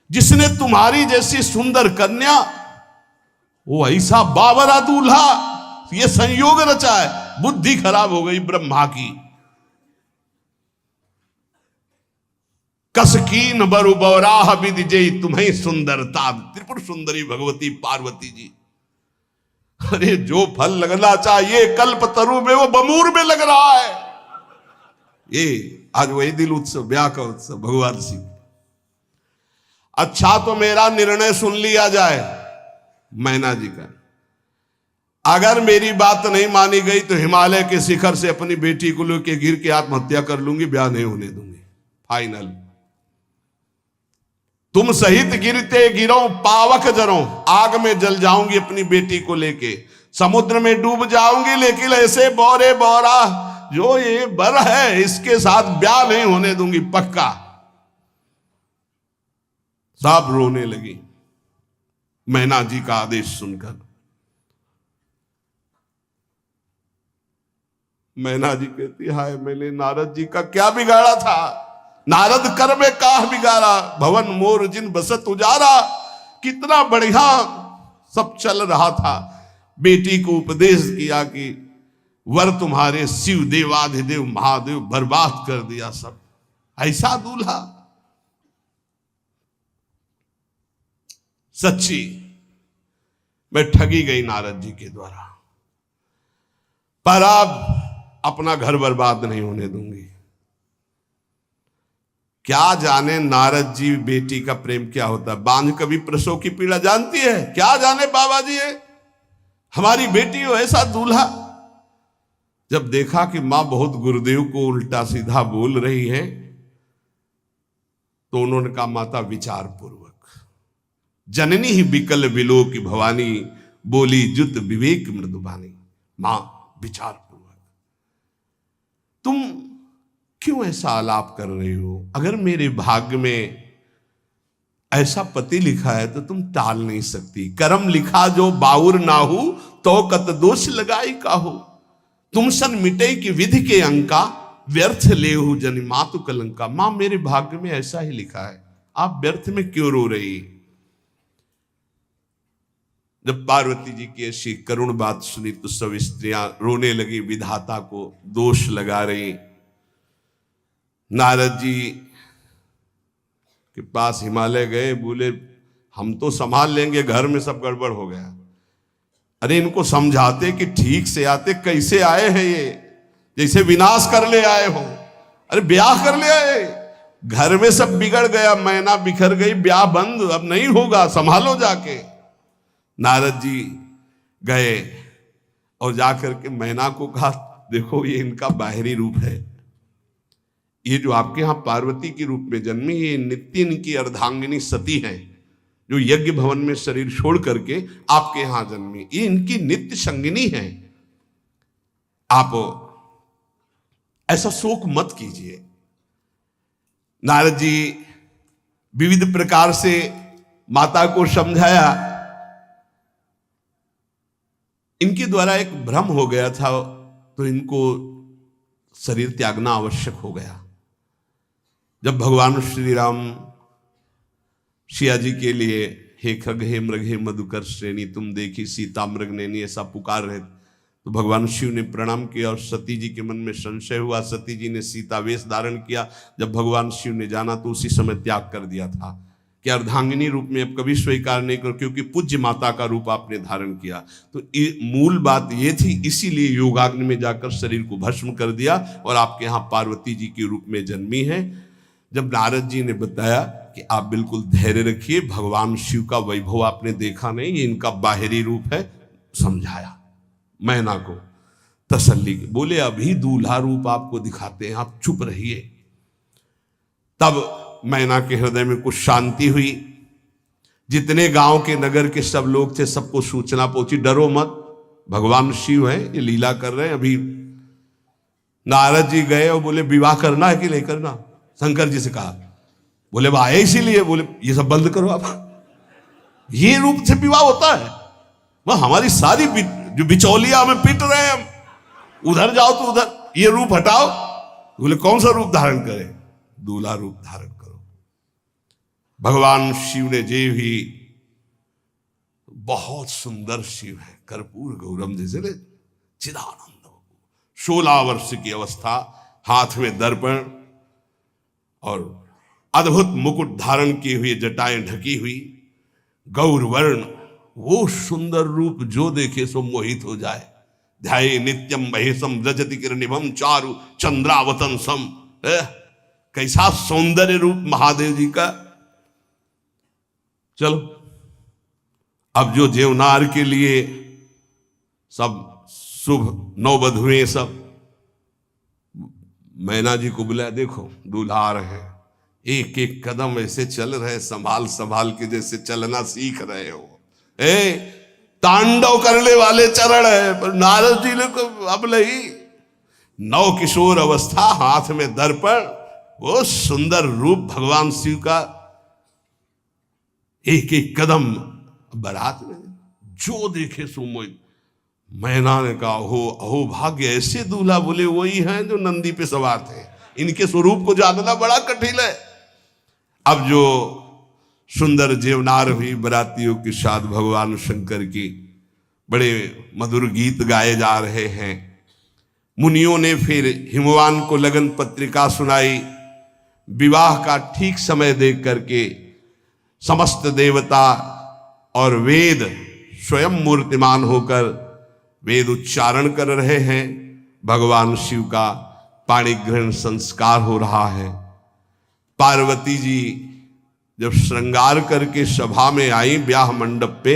S1: जिसने तुम्हारी जैसी सुंदर कन्या, वो ऐसा बावरा दूल्हा, ये संयोग रचा है। बुद्धि खराब हो गई ब्रह्मा की। कसकीन बरु बौराह विद जय तुम्हें सुंदरता। त्रिपुर सुंदरी भगवती पार्वती जी अरे जो फल लगना चाहिए कल्पतरु में वो बमूर में लग रहा है। ये आज वही दिल उत्सव, ब्याह का उत्सव भगवान शिव। अच्छा तो मेरा निर्णय सुन लिया जाए मैना जी का, अगर मेरी बात नहीं मानी गई तो हिमालय के शिखर से अपनी बेटी को लेकर गिर के आत्महत्या कर लूंगी, ब्याह नहीं होने दूंगी, फाइनल। तुम सहित गिरते गिरो पावक जरो, आग में जल जाऊंगी अपनी बेटी को लेके, समुद्र में डूब जाऊंगी, लेकिन ऐसे बोरे बोरा जो ये बर है इसके साथ ब्याह नहीं होने दूंगी, पक्का। सब रोने लगी मैना जी का आदेश सुनकर। मैना जी कहती, हाय मैंने नारद जी का क्या बिगाड़ा था, नारद कर में काह बिगाड़ा, भवन मोर जिन बसत उजारा। कितना बढ़िया सब चल रहा था, बेटी को उपदेश किया कि वर तुम्हारे शिव देवाधिदेव महादेव, बर्बाद कर दिया सब। ऐसा दूल्हा, सच्ची मैं ठगी गई नारद जी के द्वारा, पर अब अपना घर बर्बाद नहीं होने दूंगी। क्या जाने नारद जी बेटी का प्रेम क्या होता है, बांझ कभी प्रसव की पीड़ा जानती है, क्या जाने बाबा जी है हमारी बेटी हो ऐसा दूल्हा। जब देखा कि मां बहुत गुरुदेव को उल्टा सीधा बोल रही है तो उन्होंने कहा, माता विचार पूर्वक। जननी ही बिकल बिलो की भवानी, बोली जुत विवेक मृदुबानी। मां विचार पूर्वक, तुम क्यों ऐसा आलाप कर रही हो, अगर मेरे भाग्य में ऐसा पति लिखा है तो तुम टाल नहीं सकती। कर्म लिखा जो बाउर ना हो, तो कत दोष लगाई काहो। तुम सन मिटे की विधि के अंका, व्यर्थ ले हो जन मातु कलंका। मां मेरे भाग्य में ऐसा ही लिखा है, आप व्यर्थ में क्यों रो रही। जब पार्वती जी की ऐसी करुण बात सुनी तो सब स्त्रियां रोने लगी, विधाता को दोष लगा रही। नारद जी के पास हिमालय गए, बोले हम तो संभाल लेंगे, घर में सब गड़बड़ हो गया। अरे इनको समझाते कि ठीक से आते, कैसे आए हैं ये, जैसे विनाश कर ले आए हो। अरे ब्याह कर ले आए, घर में सब बिगड़ गया, मैना बिखर गई, ब्याह बंद, अब नहीं होगा, संभालो जाके। नारद जी गए और जाकर के मैना को कहा, देखो ये इनका बाहरी रूप है, ये जो आपके यहां पार्वती के रूप में जन्मी, ये नित्य इनकी अर्धांगिनी सती है, जो यज्ञ भवन में शरीर छोड़ करके आपके यहां जन्मी, ये इनकी नित्य संगिनी है। आप ऐसा शोक मत कीजिए। नारद जी विविध प्रकार से माता को समझाया। इनके द्वारा एक भ्रम हो गया था, तो इनको शरीर त्यागना आवश्यक हो गया। जब भगवान श्री राम सिया जी के लिए हे खग हे मृग हे मधुकर श्रेणी, तुम देखी सीता मृग नैनी, ऐसा पुकार रहे, तो भगवान शिव ने प्रणाम किया और सती जी के मन में संशय हुआ। सती जी ने सीता वेश धारण किया। जब भगवान शिव ने जाना तो उसी समय त्याग कर दिया था कि अर्धांगिनी रूप में अब कभी स्वीकार नहीं करो, क्योंकि पूज्य माता का रूप आपने धारण किया। तो मूल बात ये थी, इसीलिए योगाग्नि में जाकर शरीर को भस्म कर दिया और आपके यहाँ पार्वती जी के रूप में जन्मी है। जब नारद जी ने बताया कि आप बिल्कुल धैर्य रखिए, भगवान शिव का वैभव आपने देखा नहीं, ये इनका बाहरी रूप है, समझाया मैना को तसल्ली के। बोले अभी दूल्हा रूप आपको दिखाते हैं, आप चुप रहिए। तब मैना के हृदय में कुछ शांति हुई। जितने गांव के नगर के सब लोग थे, सबको सूचना पहुंची, डरो मत, भगवान शिव है, ये लीला कर रहे हैं। अभी नारद जी गए और बोले विवाह करना है कि नहीं करना, शंकर जी से कहा। बोले आए इसीलिए, बोले ये सब बंद करो आप, ये रूप से विवाह होता है, वह हमारी सारी जो बिचौलिया हमें पीट रहे हैं, हम उधर जाओ तो उधर, ये रूप हटाओ। बोले कौन सा रूप धारण करें, दूल्हा रूप धारण करो। भगवान शिव ने जे भी, बहुत सुंदर शिव है, कर्पूर गौरम जैसे चिदानंद, 16 वर्ष की अवस्था, हाथ में दर्पण और अद्भुत मुकुट धारण किए हुए, जटाएं ढकी हुई, गौर वर्ण, वो सुंदर रूप जो देखे सो मोहित हो जाए। ध्याये नित्यम महेशम रजति किरणिभम चारु चंद्रावतन सम। कैसा सौंदर्य रूप महादेव जी का। चलो अब जो जेवनार के लिए सब शुभ नववधुएं सब मैना जी को बुलाया, देखो दूल्हा आ रहे हैं, एक एक कदम ऐसे चल रहे, संभाल संभाल के जैसे चलना सीख रहे हो। तांडव करने वाले चरण है, पर नारद जी ने को अब नहीं, नव किशोर अवस्था, हाथ में दर्पण, वो सुंदर रूप भगवान शिव का, एक एक कदम बारात में जो देखे सो मोहित। मैना ने कहा हो अहो भाग्य, ऐसे दूल्हा बोले वही हैं जो नंदी पे सवार थे, इनके स्वरूप को जानना बड़ा कठिन है। अब जो सुंदर जेवनार हुई बरातियों के साथ भगवान शंकर की बड़े मधुर गीत गाए जा रहे हैं। मुनियों ने फिर हिमवान को लगन पत्रिका सुनाई। विवाह का ठीक समय देख करके समस्त देवता और वेद स्वयं मूर्तिमान होकर वेद उच्चारण कर रहे हैं। भगवान शिव का पाणी ग्रहण संस्कार हो रहा है। पार्वती जी जब श्रृंगार करके सभा में आई ब्याह मंडप पे,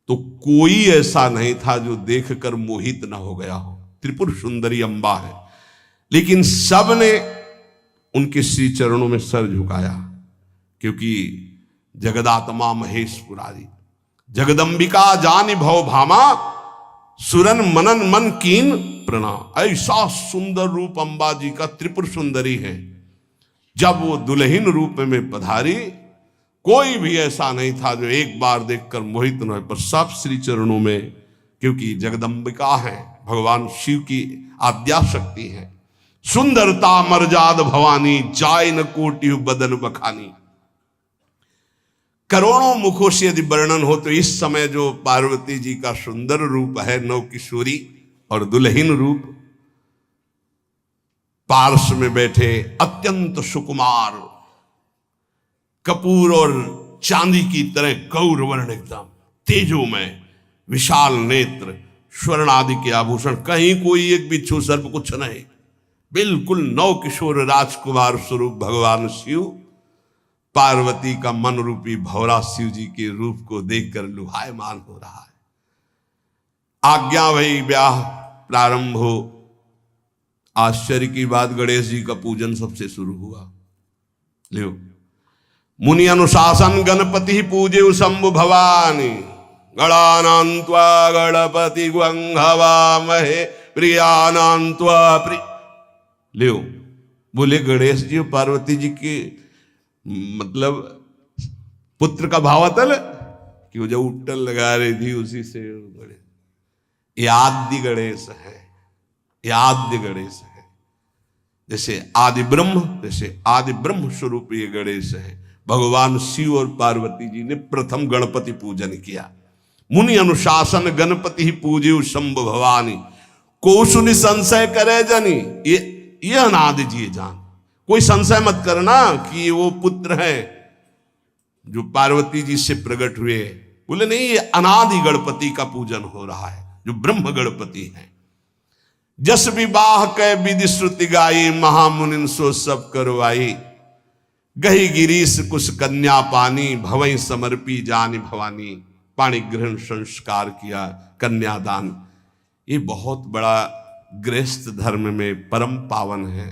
S1: तो कोई ऐसा नहीं था जो देखकर मोहित न हो गया हो। त्रिपुर सुंदरी अंबा है, लेकिन सब ने उनके श्री चरणों में सर झुकाया, क्योंकि जगदात्मा महेश पुरारी जगदम्बिका जानि भव भामा सुरन मनन मन कीन प्रणाम। ऐसा सुंदर रूप अंबा जी का त्रिपुर सुंदरी है। जब वो दुल्हन रूप में पधारी, कोई भी ऐसा नहीं था जो एक बार देखकर मोहित न हो, पर सब श्री चरणों में, क्योंकि जगदम्बिका है, भगवान शिव की आद्या शक्ति है। सुंदरता मर्जाद भवानी जाय न कोटि बदन बखानी। करोड़ों मुखों से यदि वर्णन हो तो इस समय जो पार्वती जी का सुंदर रूप है, नव किशोरी और दुल्हन रूप, पार्श्व में बैठे अत्यंत सुकुमार, कपूर और चांदी की तरह गौर वर्ण, एकदम तेजोमय, विशाल नेत्र, स्वर्ण आदि के आभूषण, कहीं कोई एक बिच्छू सर्प कुछ नहीं, बिल्कुल नव किशोर राजकुमार स्वरूप भगवान शिव। पार्वती का मन रूपी भौरा शिव जी के रूप को देखकर लुभायमान हो रहा है। आज्ञा भई ब्याह प्रारंभ हो। आश्चर्य की बात, गणेश जी का पूजन सबसे शुरू हुआ। लियो, मुनि अनुशासन गणपति पूजे शंभु भवानी, गणानान्त्वा गणपति गुंहवामहे प्रियानान्त्वा प्रिय। लियो, बोले गणेश जी पार्वती जी के मतलब पुत्र का भावातल कि वो जो उट्टल लगा रही थी उसी से गणेश, ये आद्य गणेश है, ये आद्य गणेश है। जैसे आदि ब्रह्म, जैसे आदि ब्रह्म स्वरूप ये गणेश है। भगवान शिव और पार्वती जी ने प्रथम गणपति पूजन किया। मुनि अनुशासन गणपति पूजे शंभु भवानी, कोशुनि संशय करे जनी। ये अनादि जी जान, कोई संशय मत करना कि वो पुत्र है जो पार्वती जी से प्रकट हुए। बोले नहीं, ये अनादि गणपति का पूजन हो रहा है, जो ब्रह्म गणपति है। जस विवाह कै विधि श्रुति गाई, महामुनिन सो सब करवाई। गही गिरीश कुश कन्या पानी, भवई समर्पी जानी भवानी। पाणी ग्रहण संस्कार किया, कन्यादान। ये बहुत बड़ा गृहस्थ धर्म में परम पावन है।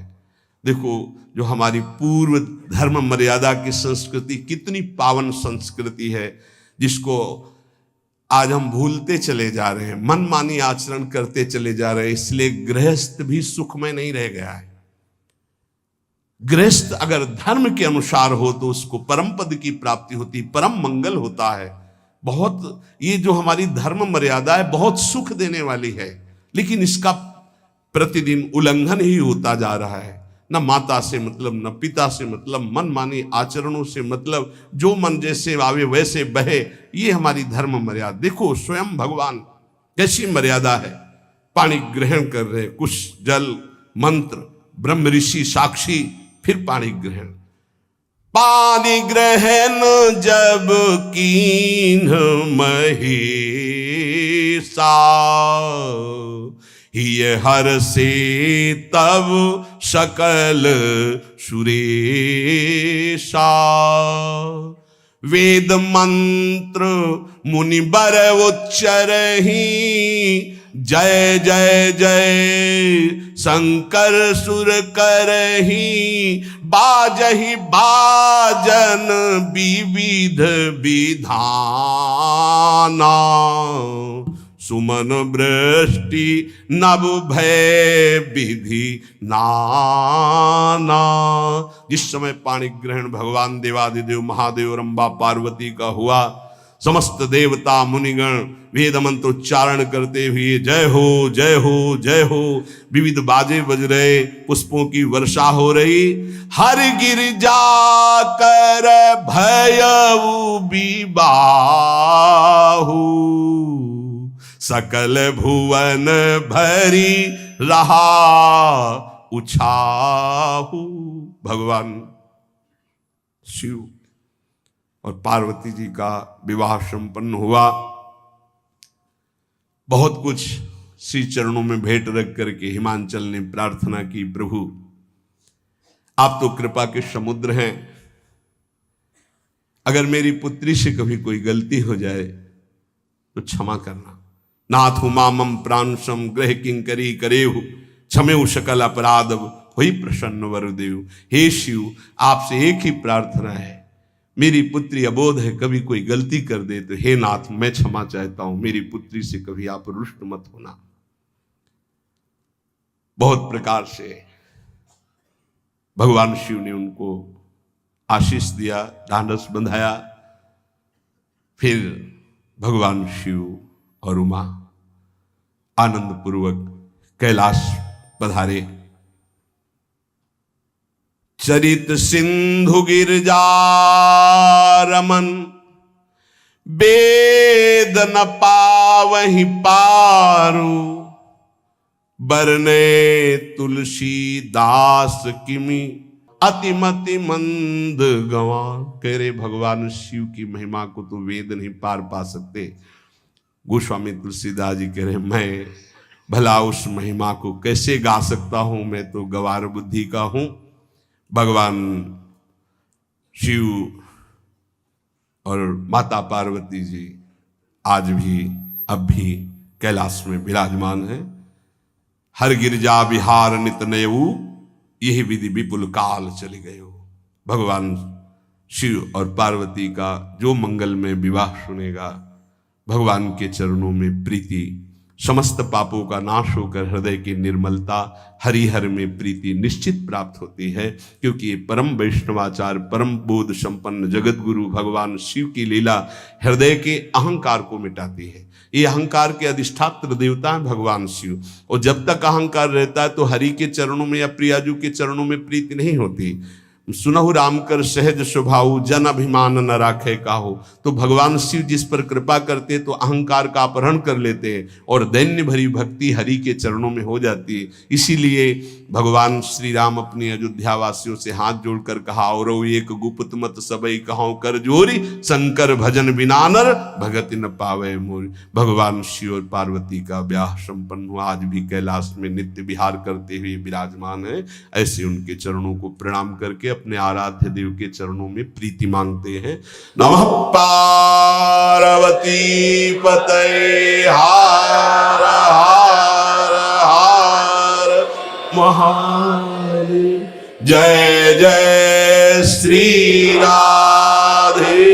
S1: देखो, जो हमारी पूर्व धर्म मर्यादा की संस्कृति कितनी पावन संस्कृति है, जिसको आज हम भूलते चले जा रहे हैं, मनमानी आचरण करते चले जा रहे हैं। इसलिए गृहस्थ भी सुखमय नहीं रह गया है। गृहस्थ अगर धर्म के अनुसार हो तो उसको परम पद की प्राप्ति होती, परम मंगल होता है। बहुत ये जो हमारी धर्म मर्यादा है बहुत सुख देने वाली है, लेकिन इसका प्रतिदिन उल्लंघन ही होता जा रहा है। न माता से मतलब, न पिता से मतलब, मनमानी आचरणों से मतलब, जो मन जैसे आवे वैसे बहे, ये हमारी धर्म मर्यादा। देखो स्वयं भगवान कैसी मर्यादा है, पानी ग्रहण कर रहे, कुछ जल मंत्र, ब्रह्म ऋषि साक्षी, फिर पानी ग्रहण। पानी ग्रहण जब कीन्ह महेशा, ये हर से तब सकल सुरेशा। वेद मंत्र मुनि बर उच्चरहि, जय जय जय शंकर सुर करहि। बाजहि बाजन विविध विधाना, सुमन वृष्टि नभ भय विधि नाना। जिस समय पाणी ग्रहण भगवान देवादिदेव महादेव रंबा पार्वती का हुआ, समस्त देवता मुनिगण वेद मंत्र उच्चारण करते हुए जय हो जय हो जय हो, विविध बाजे बज रहे, पुष्पों की वर्षा हो रही। हर गिरिजा कर भयउ विबाहु, सकल भुवन भरी रहा उछाहु। भगवान शिव और पार्वती जी का विवाह संपन्न हुआ। बहुत कुछ श्री चरणों में भेंट रख करके हिमांचल ने प्रार्थना की, प्रभु आप तो कृपा के समुद्र हैं, अगर मेरी पुत्री से कभी कोई गलती हो जाए तो क्षमा करना। नाथ मामम प्रांशम ग्रह किंकरी करेहु, क्षमेउ सकल अपराध हुई प्रसन्न वरुदेव। हे शिव, आपसे एक ही प्रार्थना है, मेरी पुत्री अबोध है, कभी कोई गलती कर दे तो हे नाथ मैं क्षमा चाहता हूं, मेरी पुत्री से कभी आप रुष्ट मत होना। बहुत प्रकार से भगवान शिव ने उनको आशीष दिया, ढांढस बंधाया। फिर भगवान शिव और उमा आनंद पूर्वक कैलाश पधारे। चरित सिंधु गिरजा रमन, वेद न पावहि पारू। बरने तुलसी दास किमि, अतिमति मंद गंवार। कह रहे भगवान शिव की महिमा को तो वेद नहीं पार पा सकते। गोस्वामी तुलसीदास जी कह रहे मैं भला उस महिमा को कैसे गा सकता हूं, मैं तो गवार बुद्धि का हूं। भगवान शिव और माता पार्वती जी आज भी अब भी कैलाश में विराजमान है। हर गिरजा विहार नित नयऊ, यही विधि विपुल काल चले गए हो। भगवान शिव और पार्वती का जो मंगल में विवाह सुनेगा, भगवान के चरणों में प्रीति, समस्त पापों का नाश होकर हृदय की निर्मलता, हरिहर में प्रीति निश्चित प्राप्त होती है। क्योंकि ये परम वैष्णवाचार, परम बोध संपन्न जगत गुरु भगवान शिव की लीला हृदय के अहंकार को मिटाती है। ये अहंकार के अधिष्ठात्र देवता है भगवान शिव, और जब तक अहंकार रहता है तो हरि के चरणों में या प्रियाजू के चरणों में प्रीति नहीं होती। सुनहु राम कर सहज स्वभाव, जन अभिमान न राखे काहू। तो भगवान शिव जिस पर कृपा करते तो अहंकार का अपहरण कर लेते हैं और दैन्य भरी भक्ति हरि के चरणों में हो जाती है। इसीलिए भगवान श्री राम अपनी अयोध्या वासियों से हाथ जोड़कर कहा, और एक गुप्त मत सबई कहां कर जोरी, शंकर भजन बिना नर भगति न पावे मोरी। भगवान शिव और पार्वती का ब्याह संपन्न हुआ, आज भी कैलाश में नित्य विहार करते हुए विराजमान है। ऐसे उनके चरणों को प्रणाम करके अपने आराध्य देव के चरणों में प्रीति मांगते हैं। नमः पार्वती पतये हार हार हार महादेव। जय जय श्री राधे।